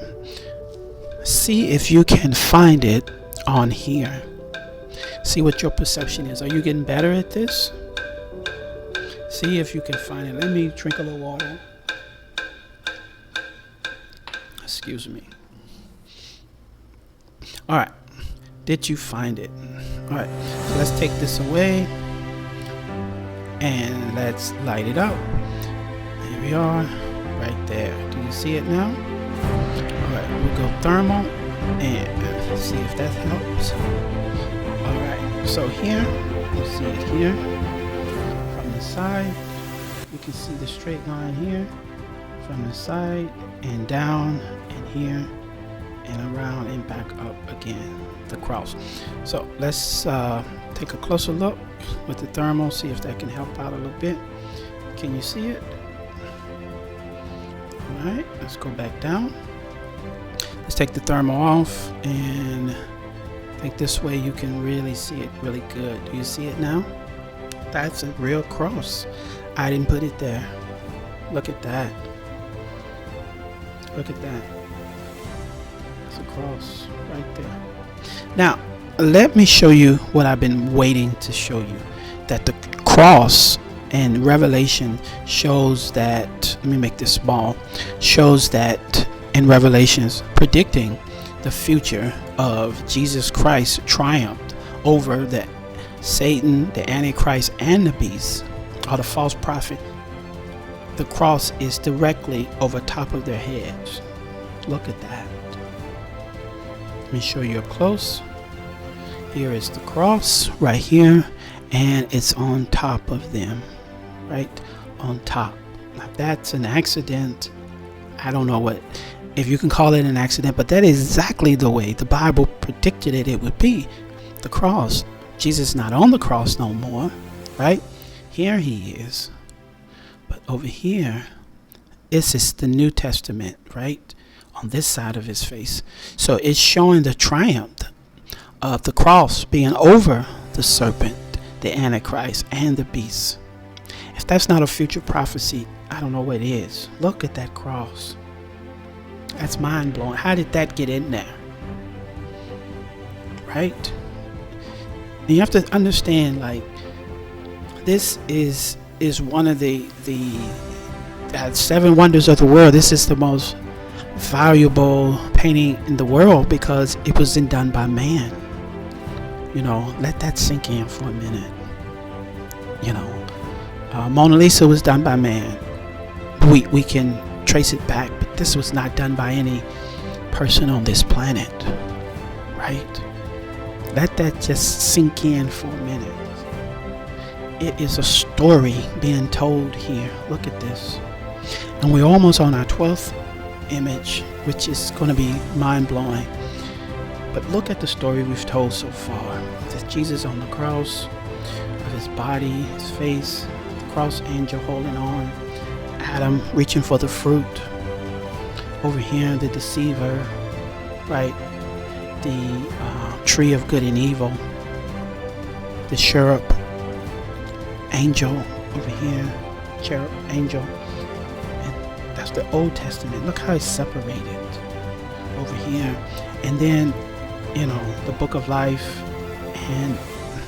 See if you can find it on here. See what your perception is. Are you getting better at this? See if you can find it. Let me drink a little water. Excuse me. All right. Did you find it? All right. So let's take this away and let's light it up. Here we are, right there. Do you see it now? All right. We'll go thermal and see if that helps. All right. So here, you see it here from the side. You can see the straight line here from the side and down and here and around and back up again, the cross. So let's take a closer look with the thermal, see if that can help out a little bit. Can you see it? All right, let's go back down. Let's take the thermal off, and I think this way you can really see it really good. Do you see it now? That's a real cross. I didn't put it there. Look at that. Look at that. It's a cross right there. Now, let me show you what I've been waiting to show you. That the cross in Revelation shows that, let me make this small, shows that in Revelations, predicting the future of Jesus Christ triumphed over the Satan, the Antichrist, and the beast, or the false prophet. The cross is directly over top of their heads. Look at that. Let me show you up close. Here is the cross right here, and it's on top of them, right on top. Now that's an accident. I don't know if you can call it an accident, but that is exactly the way the Bible predicted it would be. The cross. Jesus is not on the cross no more, right? Here he is. But over here, This is the New Testament, right? On this side of his face. So it's showing the triumph of the cross being over the serpent, the Antichrist, and the beast. If that's not a future prophecy, I don't know what is. Look at that cross. That's mind blowing. How did that get in there? Right? And you have to understand, like, this is one of the 7 wonders of the world. This is the most valuable painting in the world because it wasn't done by man. You know, let that sink in for a minute. You know, Mona Lisa was done by man. We can trace it back, but this was not done by any person on this planet, right? Let that just sink in for a minute. It is a story being told here. Look at this. And we're almost on our 12th image, which is going to be mind-blowing. But look at the story we've told so far. There's Jesus on the cross, of his body, his face, the cross angel holding on, Adam reaching for the fruit. Over here, the deceiver, right? The tree of good and evil. The cherub angel over here, cherub angel. And that's the Old Testament. Look how it's separated over here. And then, you know, the book of life. And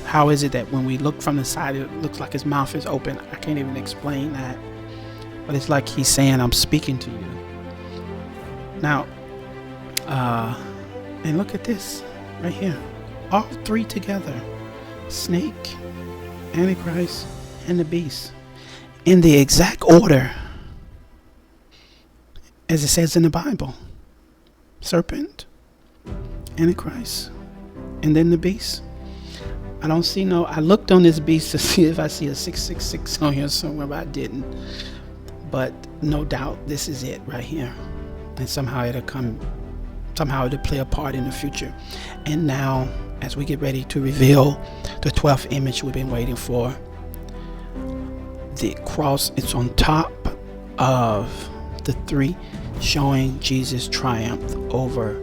how is it that when we look from the side, it looks like his mouth is open? I can't even explain that. But it's like he's saying, I'm speaking to you. Now, and look at this right here. All 3 together. Snake, Antichrist, and the beast. In the exact order as it says in the Bible. Serpent, Antichrist, and then the beast. I don't see no, I looked on this beast to see if I see a 666 on here somewhere, but I didn't. But no doubt this is it right here. And somehow it'll play a part in the future. And now, as we get ready to reveal the 12th image we've been waiting for, the cross is on top of the 3, showing Jesus' triumph over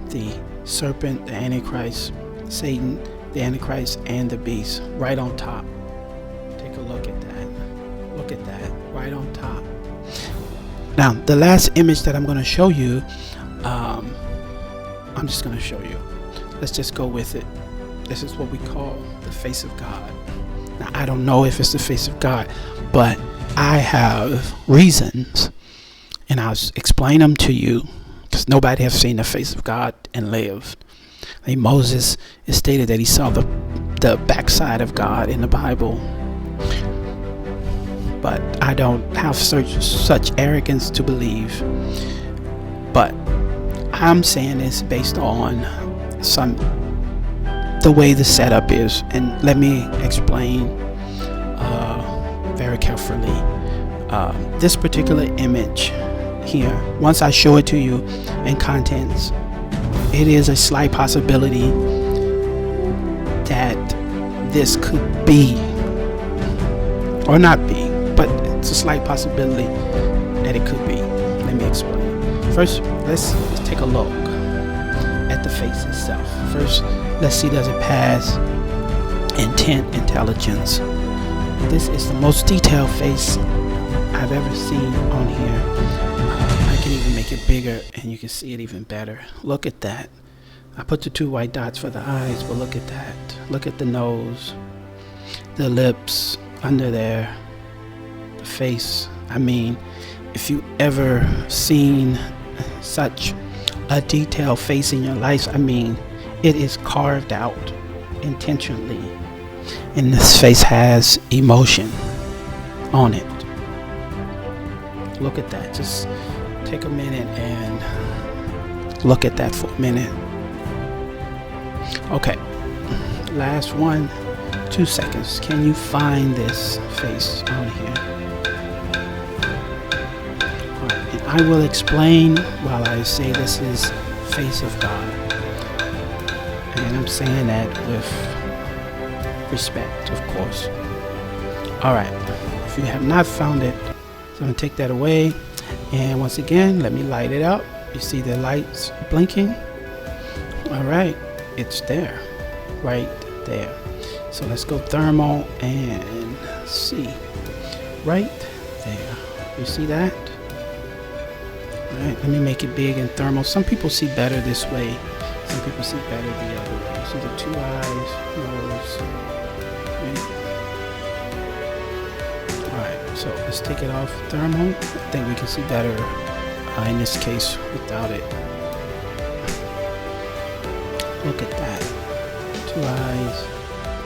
the serpent, the Antichrist, Satan, the Antichrist, and the beast, right on top. Take a look at that. Look at that, right on top. Now, the last image that I'm going to show you, I'm just going to show you. Let's just go with it. This is what we call the face of God. Now, I don't know if it's the face of God, but I have reasons, and I'll explain them to you, because nobody has seen the face of God and lived. Like Moses, it stated that he saw the backside of God in the Bible. But I don't have such arrogance to believe. But I'm saying this based on the way the setup is, and let me explain very carefully. This particular image here, once I show it to you in contents, it is a slight possibility that this could be or not be, but it's a slight possibility that it could be. Let me explain. First, let's take a look at the face itself. First, let's see, does it pass intelligence? This is the most detailed face I've ever seen on here. I can even make it bigger and you can see it even better. Look at that. I put the 2 white dots for the eyes, but look at that. Look at the nose, the lips under there, the face. I mean, if you ever seen such a detailed face in your life, I mean, it is carved out intentionally. And this face has emotion on it. Look at that. Just take a minute and look at that for a minute. Okay, last 1-2 seconds. Can you find this face on here? Alright, and I will explain while I say this is face of God. And I'm saying that with respect, of course. Alright, if you have not found it, so I'm going to take that away. And once again, let me light it up. You see the lights blinking? All right, it's there, right there. So let's go thermal and see. Right there. You see that? All right, let me make it big and thermal. Some people see better this way. Some people see better the other way. See the two eyes, nose. Right. All right, so let's take it off thermal. I think we can see better in this case without it. Look at that. Two eyes,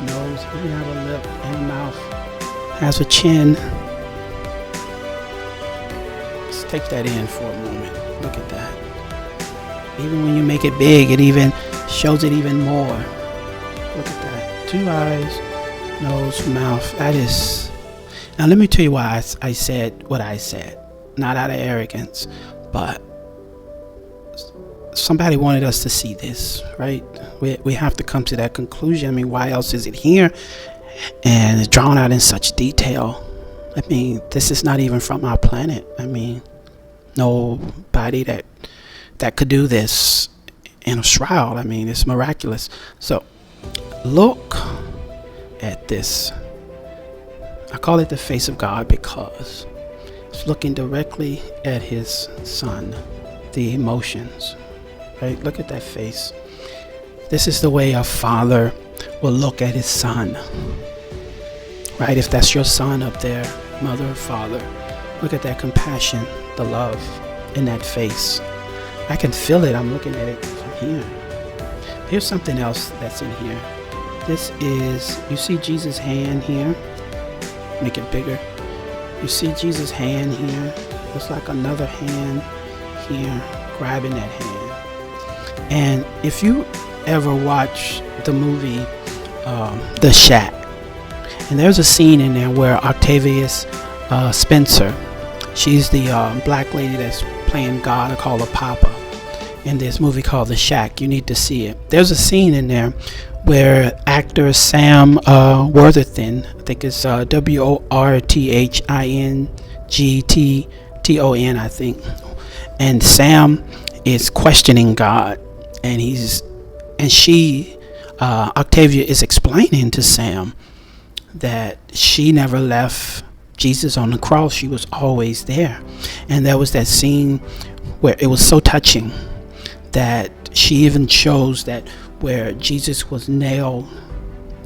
nose, even have a lip and a mouth. Has a chin. Let's take that in for a moment. Look at that. Even when you make it big, it even shows it even more. Look at that. Two eyes, nose, mouth. That is... Now let me tell you why I said what I said. Not out of arrogance, but somebody wanted us to see this, right? We have to come to that conclusion. I mean, why else is it here? And it's drawn out in such detail. I mean, this is not even from our planet. I mean, nobody that could do this in a shroud. I mean, it's miraculous. So look at this. I call it the face of God because it's looking directly at his son, the emotions, right? Look at that face. This is the way a father will look at his son, right? If that's your son up there, mother or father, look at that compassion, the love in that face. I can feel it. I'm looking at it from here. Here's something else that's in here. This is, you see Jesus' hand here? Make it bigger. You see Jesus' hand here? It's like another hand here grabbing that hand. And if you ever watch the movie The Shack, and there's a scene in there where Octavius Spencer, she's the black lady that's playing God. I call her Papa in this movie called The Shack. You need to see it. There's a scene in there where actor Sam Worthington, I think it's Worthington, I think, and Sam is questioning God, and Octavia is explaining to Sam that she never left Jesus on the cross. She was always there. And there was that scene where it was so touching that she even shows that where Jesus was nailed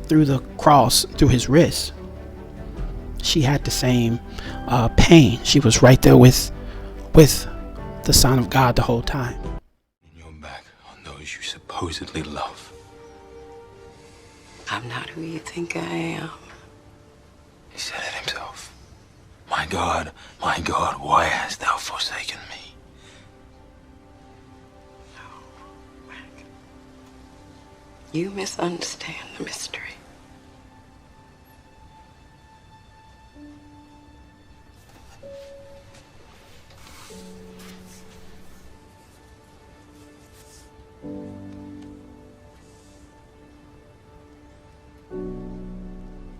through the cross, through his wrist, she had the same pain. She was right there with the Son of God the whole time. Your back on those you supposedly love. I'm not who you think I am. He said it himself. My God, why hast thou forsaken me? You misunderstand the mystery.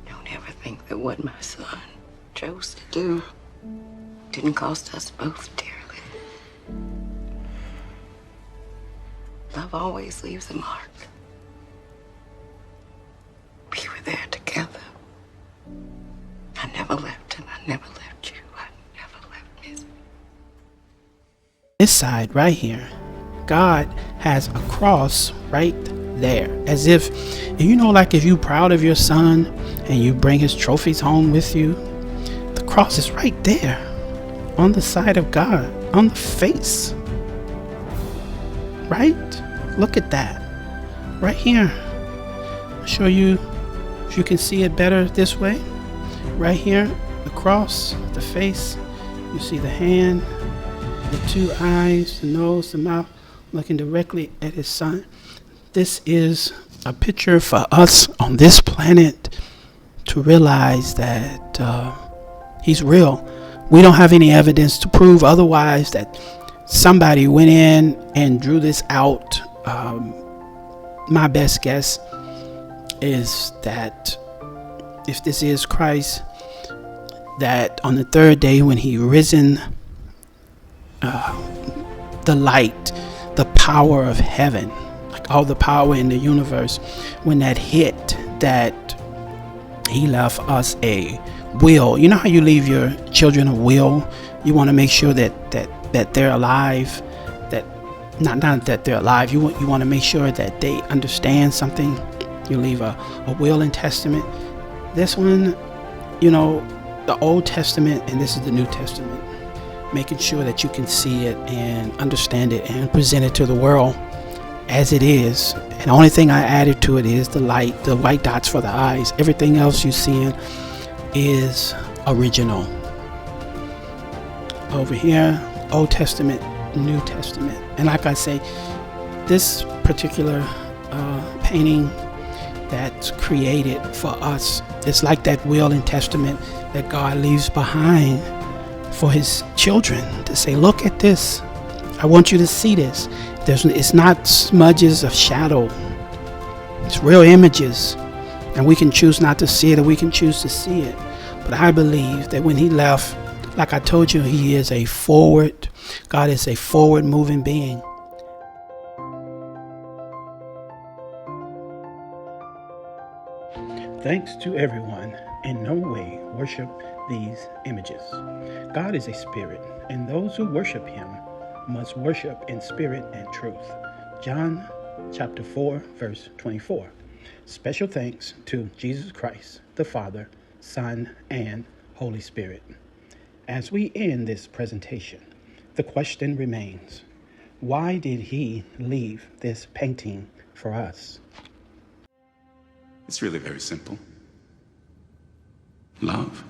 Don't ever think that what my son chose to do didn't cost us both dearly. Love always leaves a mark. We were there together. I never left him. I never left you. I never left Miss. This side right here, God has a cross right there, as if, you know, like if you're proud of your son and you bring his trophies home with you, the cross is right there on the side of God, on the face, right? Look at that right here. I'll show you if you can see it better this way. Right here, the cross, the face, you see the hand, the two eyes, the nose, the mouth, looking directly at his son. This is a picture for us on this planet to realize that he's real. We don't have any evidence to prove otherwise that somebody went in and drew this out. My best guess is that if this is Christ, that on the third day when he risen the light, the power of heaven, like all the power in the universe, when that hit, that he left us a will. You know how you leave your children a will? You want to make sure that they're alive, that not that they're alive. You want to make sure that they understand something. You leave a will and testament. This one, you know, the Old Testament and this is the New Testament, making sure that you can see it and understand it and present it to the world as it is. And the only thing I added to it is the light, the white dots for the eyes. Everything else you're seeing is original. Over here, Old Testament, New Testament. And like I say, this particular painting that's created for us, it's like that will and testament that God leaves behind for his children to say, look at this. I want you to see this. It's not smudges of shadow. It's real images. And we can choose not to see it or we can choose to see it. But I believe that when he left, like I told you, God is a forward moving being. Thanks to everyone in no way worship these images. God is a spirit, and those who worship him must worship in spirit and truth. John chapter 4, verse 24. Special thanks to Jesus Christ, the Father, Son, and Holy Spirit. As we end this presentation, the question remains, why did he leave this painting for us? It's really very simple. Love.